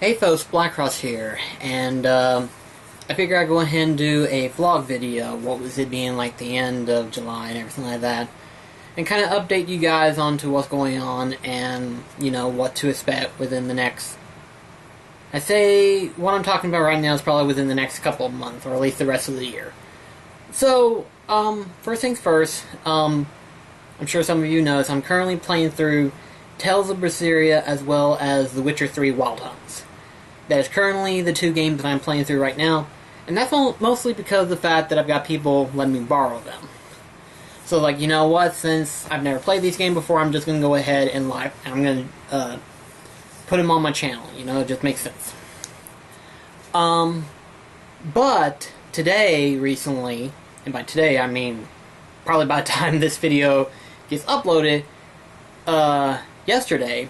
Hey folks, BlackCross here, and I figure I'd go ahead and do a vlog video, what was it being like the end of July and everything like that, and kind of update you guys onto what's going on and, you know, what to expect within the next, I'd say what I'm talking about right now is probably within the next couple of months, or at least the rest of the year. So, first things first, I'm sure some of you know this, I'm currently playing through Tales of Berseria as well as The Witcher 3 Wild Hunts. That is currently the two games that I'm playing through right now, and that's mostly because of the fact that I've got people letting me borrow them. So, like, you know what, since I've never played these games before, I'm just going to go ahead and I'm going to put them on my channel, you know, it just makes sense. But today, recently, and by today I mean probably by the time this video gets uploaded, yesterday,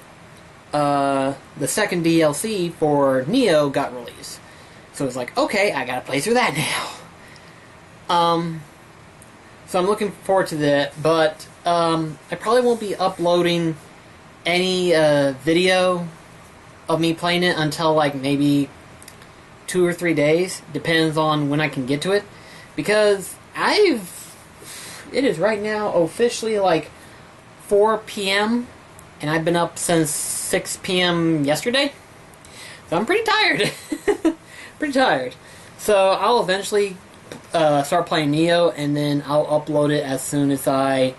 the second DLC for Neo got released. So it's like, okay, I gotta play through that now. So I'm looking forward to that, but I probably won't be uploading any video of me playing it until like maybe 2 or 3 days. Depends on when I can get to it. Because it is right now officially like 4 p.m. and I've been up since 6 p.m. yesterday. So I'm pretty tired. Pretty tired. So I'll eventually start playing Neo, and then I'll upload it as soon as I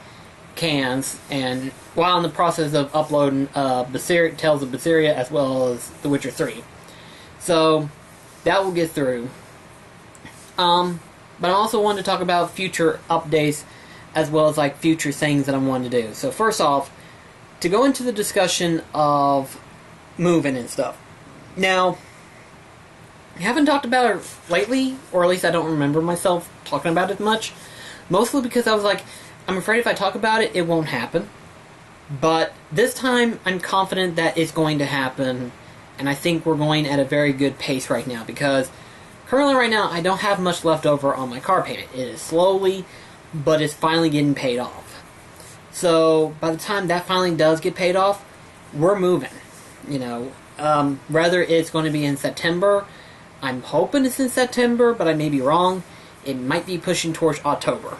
can. And while in the process of uploading Tales of Berseria as well as The Witcher 3. So that will get through. But I also wanted to talk about future updates as well as like future things that I wanted to do. So first off, to go into the discussion of moving and stuff. Now, I haven't talked about it lately, or at least I don't remember myself talking about it much. Mostly because I was like, I'm afraid if I talk about it, it won't happen. But this time, I'm confident that it's going to happen, and I think we're going at a very good pace right now, because currently right now, I don't have much left over on my car payment. It is slowly, but it's finally getting paid off. So, by the time that finally does get paid off, we're moving. You know, whether it's going to be in September, I'm hoping it's in September, but I may be wrong. It might be pushing towards October.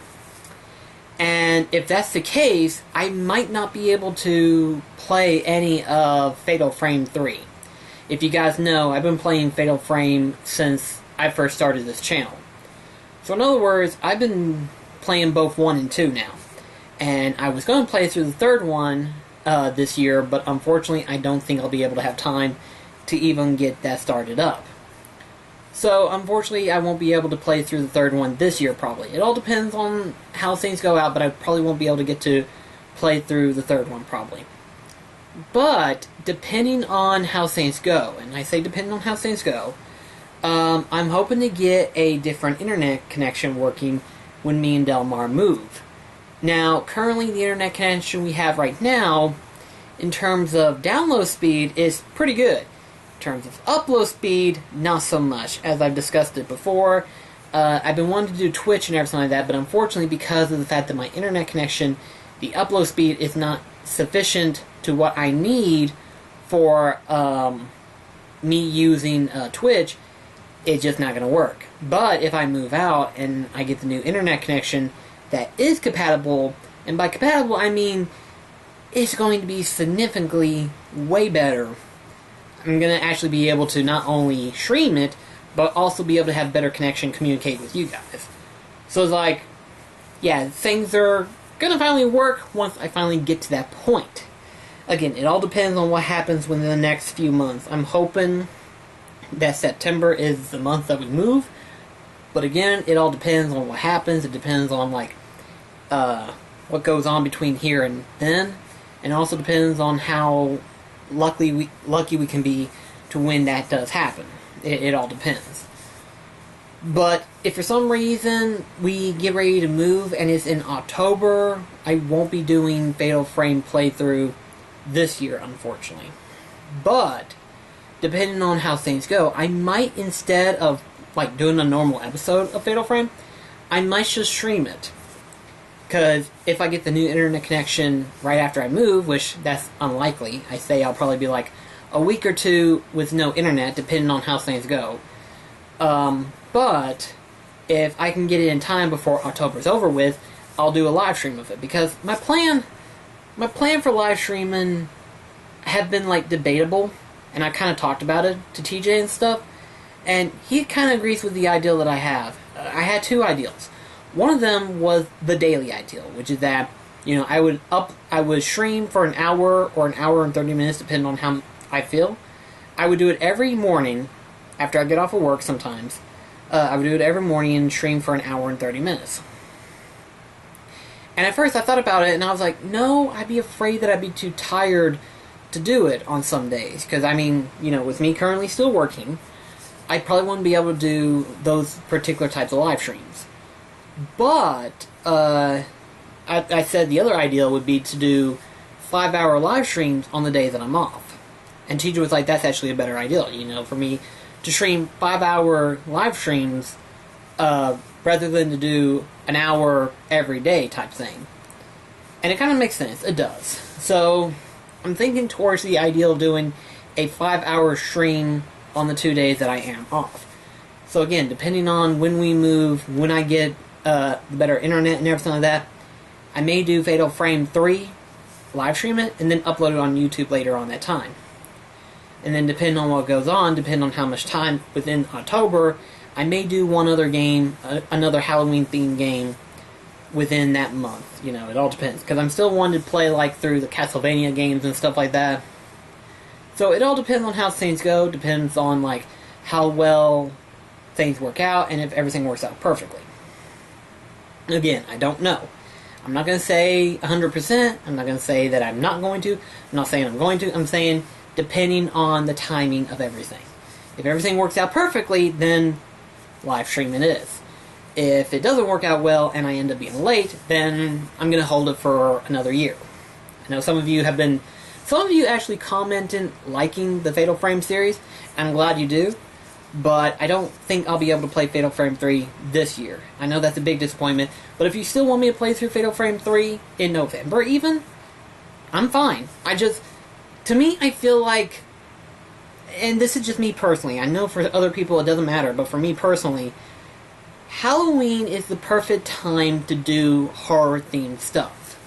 And if that's the case, I might not be able to play any of Fatal Frame 3. If you guys know, I've been playing Fatal Frame since I first started this channel. So in other words, I've been playing both 1 and 2 now. And I was going to play through the third one this year, but unfortunately I don't think I'll be able to have time to even get that started up. So unfortunately I won't be able to play through the third one this year probably. It all depends on how things go out, but I probably won't be able to get to play through the third one probably. But depending on how things go, and I say depending on how things go, I'm hoping to get a different internet connection working when me and Delmar move. Now, currently the internet connection we have right now, in terms of download speed, is pretty good. In terms of upload speed, not so much, as I've discussed it before. I've been wanting to do Twitch and everything like that, but unfortunately because of the fact that my internet connection, the upload speed is not sufficient to what I need for me using Twitch, it's just not going to work. But if I move out and I get the new internet connection that is compatible, and by compatible I mean it's going to be significantly way better. I'm going to actually be able to not only stream it, but also be able to have better connection, communicate with you guys. So it's like, yeah, things are going to finally work once I finally get to that point. Again, it all depends on what happens within the next few months. I'm hoping that September is the month that we move, but again, it all depends on what happens. It depends on like what goes on between here and then, and also depends on how lucky we can be to when that does happen. It all depends. But if for some reason we get ready to move and it's in October, I won't be doing Fatal Frame playthrough this year, unfortunately. But depending on how things go, I might, instead of like doing a normal episode of Fatal Frame, I might just stream it. Because if I get the new internet connection right after I move, which that's unlikely, I say I'll probably be like, a week or two with no internet, depending on how things go. But if I can get it in time before October's over with, I'll do a live stream of it, because my plan for live streaming have been like debatable, and I kind of talked about it to TJ and stuff, and he kind of agrees with the ideal that I have. I had two ideals. One of them was the daily ideal, which is that, you know, I would stream for an hour or an hour and 30 minutes, depending on how I feel. I would do it every morning after I get off of work sometimes. I would do it every morning and stream for an hour and 30 minutes. And at first I thought about it and I was like, no, I'd be afraid that I'd be too tired to do it on some days. Because, I mean, you know, with me currently still working, I probably wouldn't be able to do those particular types of live streams. But, I said the other ideal would be to do 5-hour live streams on the days that I'm off. And TJ was like, that's actually a better ideal, you know, for me to stream 5-hour live streams, rather than to do an hour every day type thing. And it kind of makes sense. It does. So, I'm thinking towards the ideal of doing a 5-hour stream on the 2 days that I am off. So again, depending on when we move, when I get the better internet and everything like that, I may do Fatal Frame 3, live stream it, and then upload it on YouTube later on that time. And then depending on what goes on, depending on how much time within October, I may do one other game, another Halloween-themed game within that month. You know, it all depends. Because I'm still wanting to play, like, through the Castlevania games and stuff like that. So it all depends on how things go, depends on, like, how well things work out, and if everything works out perfectly. Again, I don't know. I'm not going to say 100%. I'm not going to say that I'm not going to. I'm not saying I'm going to. I'm saying depending on the timing of everything. If everything works out perfectly, then live streaming it is. If it doesn't work out well and I end up being late, then I'm going to hold it for another year. I know some of you actually commented liking the Fatal Frame series, and I'm glad you do, but I don't think I'll be able to play Fatal Frame 3 this year. I know that's a big disappointment, but if you still want me to play through Fatal Frame 3 in November even, I'm fine. To me, I feel like, and this is just me personally, I know for other people it doesn't matter, but for me personally, Halloween is the perfect time to do horror-themed stuff.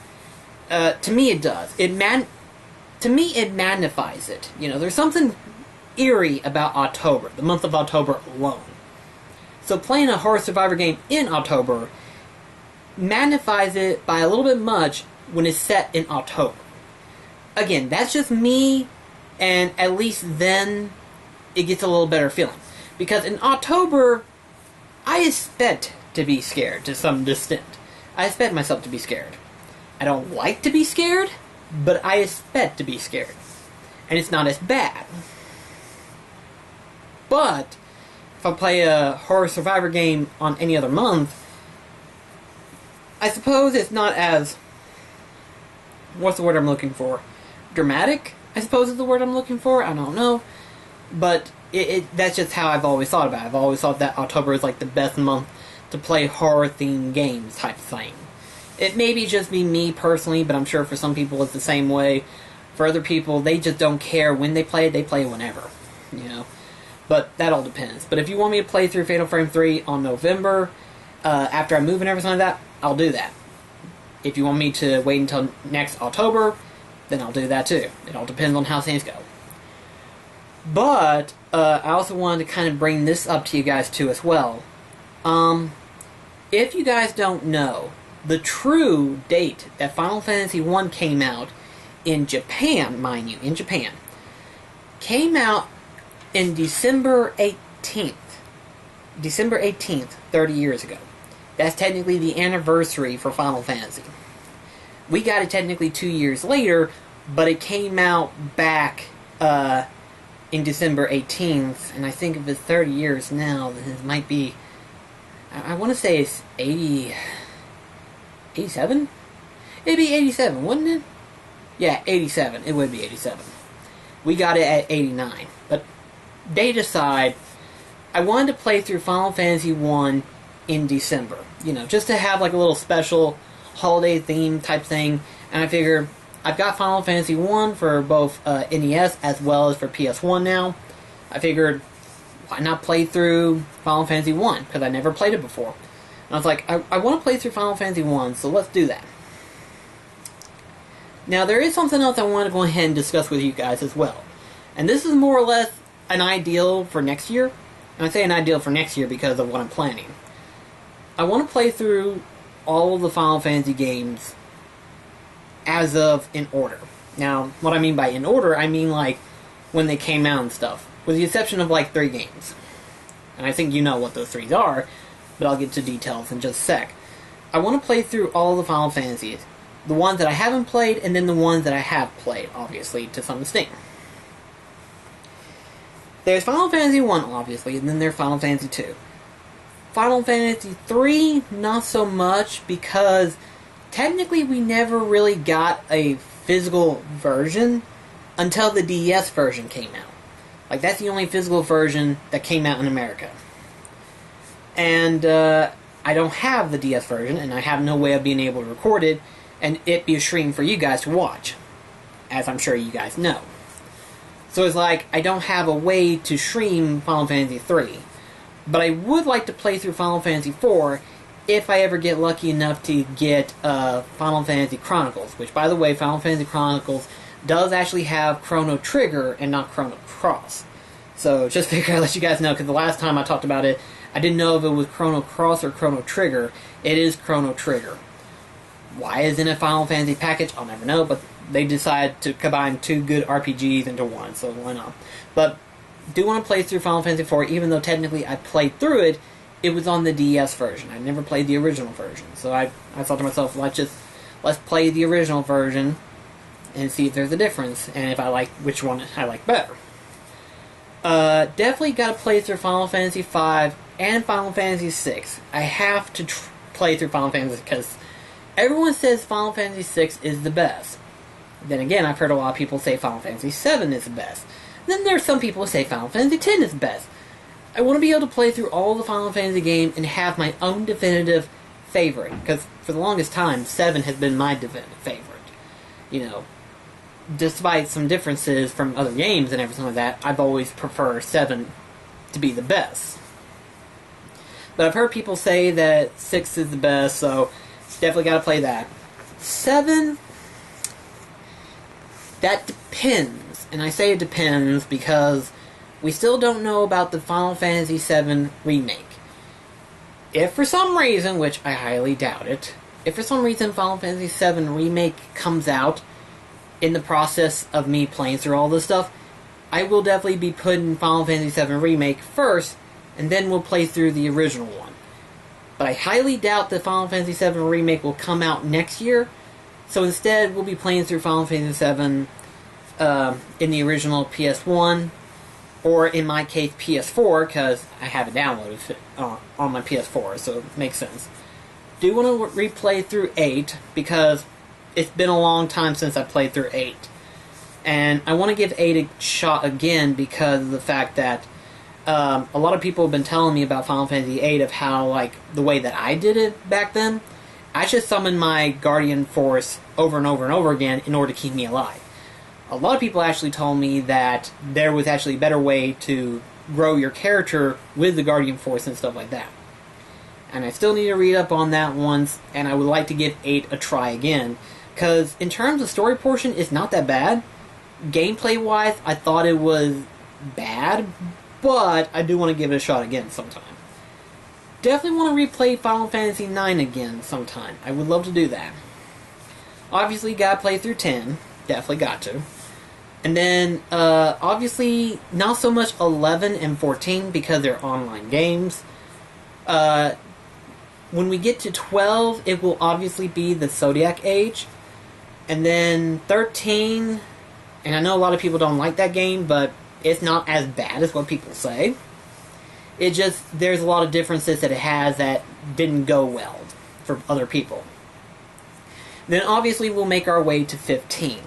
To me it does. To me it magnifies it. You know, there's something eerie about October, the month of October alone. So playing a horror survivor game in October magnifies it by a little bit much when it's set in October. Again, that's just me, and at least then it gets a little better feeling. Because in October, I expect to be scared to some extent. I expect myself to be scared. I don't like to be scared, but I expect to be scared. And it's not as bad. But if I play a horror survivor game on any other month, I suppose it's not as, what's the word I'm looking for? Dramatic, I suppose is the word I'm looking for. I don't know. But that's just how I've always thought about it. I've always thought that October is like the best month to play horror-themed games type thing. It may be just be me personally, but I'm sure for some people it's the same way. For other people, they just don't care when they play whenever. You know? But that all depends. But if you want me to play through Fatal Frame 3 on November, after I move and everything like that, I'll do that. If you want me to wait until next October, then I'll do that too. It all depends on how things go. But, I also wanted to kind of bring this up to you guys too as well. If you guys don't know, the true date that Final Fantasy 1 came out in Japan, mind you, in Japan, came out in December 18th. December 18th, 30 years ago. That's technically the anniversary for Final Fantasy. We got it technically 2 years later, but it came out back in December 18th, and I think if it's 30 years now, then it might be, I want to say it's 87? It'd be 87, wouldn't it? Yeah, 87. It would be 87. We got it at 89. But, date aside, I wanted to play through Final Fantasy 1 in December. You know, just to have like a little special holiday theme type thing. And I figure, I've got Final Fantasy 1 for both NES as well as for PS1 now. I figured, why not play through Final Fantasy 1? Because I never played it before. And I was like, I want to play through Final Fantasy 1, so let's do that. Now, there is something else I want to go ahead and discuss with you guys as well. And this is more or less an ideal for next year. And I say an ideal for next year because of what I'm planning. I want to play through all of the Final Fantasy games as of in order. Now, what I mean by in order, I mean like when they came out and stuff. With the exception of like 3 games. And I think you know what those 3 are, but I'll get to details in just a sec. I want to play through all of the Final Fantasies. The ones that I haven't played, and then the ones that I have played, obviously, to some extent. There's Final Fantasy 1, obviously, and then there's Final Fantasy 2. Final Fantasy 3, not so much, because technically we never really got a physical version until the DS version came out. Like, that's the only physical version that came out in America. And, I don't have the DS version, and I have no way of being able to record it, and it be a stream for you guys to watch, as I'm sure you guys know. So it's like, I don't have a way to stream Final Fantasy 3, but I would like to play through Final Fantasy 4 if I ever get lucky enough to get Final Fantasy Chronicles, which, by the way, Final Fantasy Chronicles does actually have Chrono Trigger and not Chrono Cross. So just figure I'll let you guys know, because the last time I talked about it, I didn't know if it was Chrono Cross or Chrono Trigger. It is Chrono Trigger. Why isn't it a Final Fantasy package? I'll never know, but they decided to combine 2 good RPGs into one, so why not? But do want to play through Final Fantasy 4, even though technically I played through it, it was on the DS version. I never played the original version. So I thought to myself, let's play the original version and see if there's a difference, and if I like which one I like better. Definitely got to play through Final Fantasy 5 and Final Fantasy 6. I have to play through Final Fantasy because everyone says Final Fantasy 6 is the best. Then again, I've heard a lot of people say Final Fantasy 7 is the best. Then there's some people who say Final Fantasy 10 is the best. I want to be able to play through all the Final Fantasy games and have my own definitive favorite. Because for the longest time, 7 has been my definitive favorite. You know, despite some differences from other games and everything like that, I've always preferred 7 to be the best. But I've heard people say that 6 is the best, so definitely got to play that. 7, that depends. And I say it depends because we still don't know about the Final Fantasy VII Remake. If for some reason, which I highly doubt it, if for some reason Final Fantasy VII Remake comes out in the process of me playing through all this stuff, I will definitely be putting Final Fantasy VII Remake first, and then we'll play through the original one. But I highly doubt that Final Fantasy VII Remake will come out next year, so instead we'll be playing through Final Fantasy VII in the original PS1, or in my case PS4, because I have it downloaded on my PS4, so it makes sense. Do want to replay through 8, because it's been a long time since I played through 8. And I want to give 8 a shot again because of the fact that a lot of people have been telling me about Final Fantasy VIII of how, like, the way that I did it back then, I just summoned my Guardian Force over and over and over again in order to keep me alive. A lot of people actually told me that there was actually a better way to grow your character with the Guardian Force and stuff like that. And I still need to read up on that once, and I would like to give 8 a try again, because in terms of story portion, it's not that bad. Gameplay-wise, I thought it was bad, but I do want to give it a shot again sometime. Definitely want to replay Final Fantasy IX again sometime. I would love to do that. Obviously, gotta play through 10. Definitely got to. And then, obviously, not so much 11 and 14 because they're online games. When we get to 12, it will obviously be the Zodiac Age. And then 13, and I know a lot of people don't like that game, but it's not as bad as what people say. It just, there's a lot of differences that it has that didn't go well for other people. Then obviously we'll make our way to 15,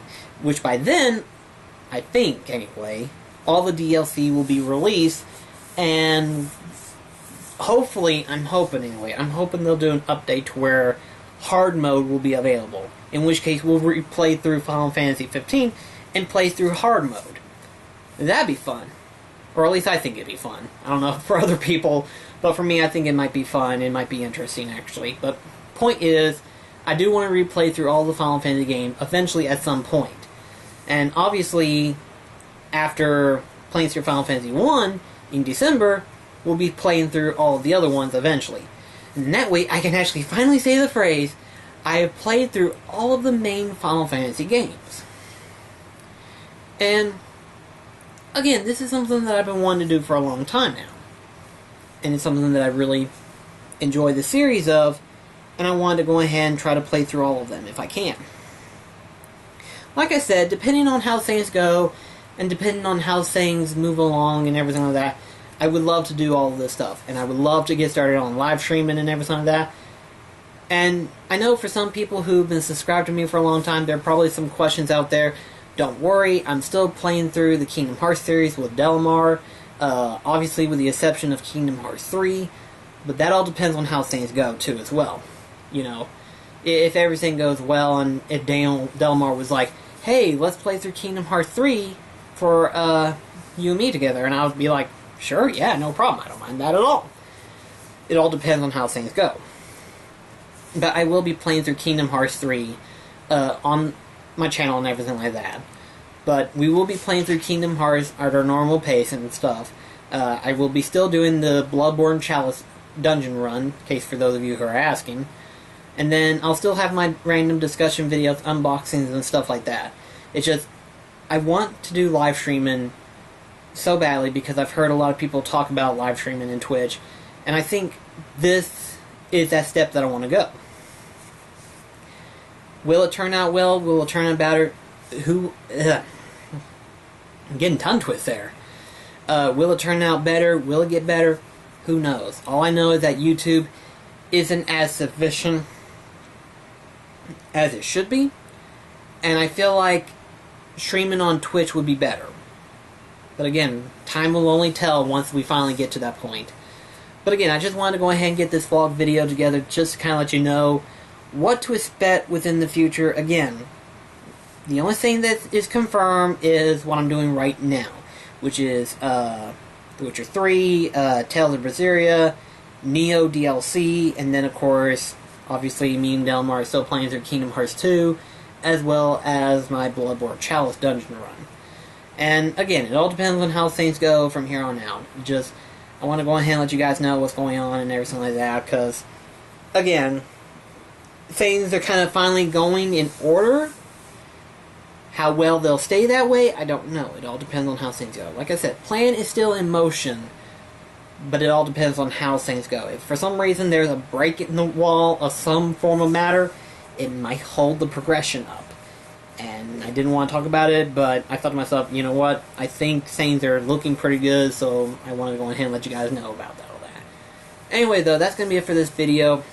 which by then, I think anyway, all the DLC will be released, and hopefully, I'm hoping they'll do an update to where hard mode will be available. In which case, we'll replay through Final Fantasy 15 and play through hard mode. That'd be fun. Or at least I think it'd be fun. I don't know for other people, but for me, I think it might be fun. It might be interesting, actually. But point is, I do want to replay through all the Final Fantasy games eventually at some point. And obviously, after playing through Final Fantasy 1 in December, we'll be playing through all of the other ones eventually. And that way, I can actually finally say the phrase, I have played through all of the main Final Fantasy games. And again, this is something that I've been wanting to do for a long time now. And it's something that I really enjoy the series of, and I wanted to go ahead and try to play through all of them if I can. Like I said, depending on how things go, and depending on how things move along and everything like that, I would love to do all of this stuff. And I would love to get started on live streaming and everything like that. And I know for some people who've been subscribed to me for a long time, there are probably some questions out there. Don't worry, I'm still playing through the Kingdom Hearts series with Delamar, obviously with the exception of Kingdom Hearts 3, but that all depends on how things go, too, as well. You know, if everything goes well, and if Delamar was like, hey, let's play through Kingdom Hearts 3 for you and me together, and I would be like, sure, yeah, no problem, I don't mind that at all. It all depends on how things go. But I will be playing through Kingdom Hearts 3 on my channel and everything like that. But we will be playing through Kingdom Hearts at our normal pace and stuff. I will be still doing the Bloodborne Chalice dungeon run, in case for those of you who are asking. And then I'll still have my random discussion videos, unboxings, and stuff like that. It's just, I want to do live streaming so badly because I've heard a lot of people talk about live streaming in Twitch. And I think this is that step that I want to go. Will it turn out well? Will it turn out better? I'm getting tongue twist there. Will it turn out better? Will it get better? Who knows? All I know is that YouTube isn't as sufficient as it should be. And I feel like streaming on Twitch would be better. But again, time will only tell once we finally get to that point. But again, I just wanted to go ahead and get this vlog video together just to kind of let you know what to expect within the future. Again, the only thing that is confirmed is what I'm doing right now, which is The Witcher 3, Tales of Berseria, Neo DLC, and then of course, obviously me and Delamar are still playing through Kingdom Hearts 2, as well as my Bloodborne Chalice dungeon run. And again, it all depends on how things go from here on out. Just, I want to go ahead and let you guys know what's going on and everything like that, because, again, things are kind of finally going in order. How well they'll stay that way, I don't know. It all depends on how things go. Like I said, plan is still in motion, but it all depends on how things go. If for some reason there's a break in the wall of some form of matter, it might hold the progression up. And I didn't want to talk about it, but I thought to myself, you know what, I think things are looking pretty good, so I wanted to go ahead and let you guys know about that. All that. Anyway, though, that's going to be it for this video.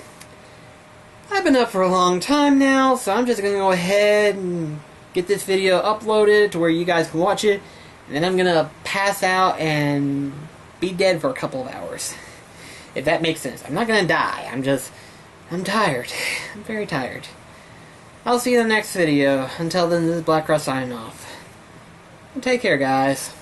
I've been up for a long time now, so I'm just going to go ahead and get this video uploaded to where you guys can watch it, and then I'm going to pass out and be dead for a couple of hours. If that makes sense. I'm not going to die, I'm tired. I'm very tired. I'll see you in the next video. Until then, this is BlackCross signing off. Take care, guys.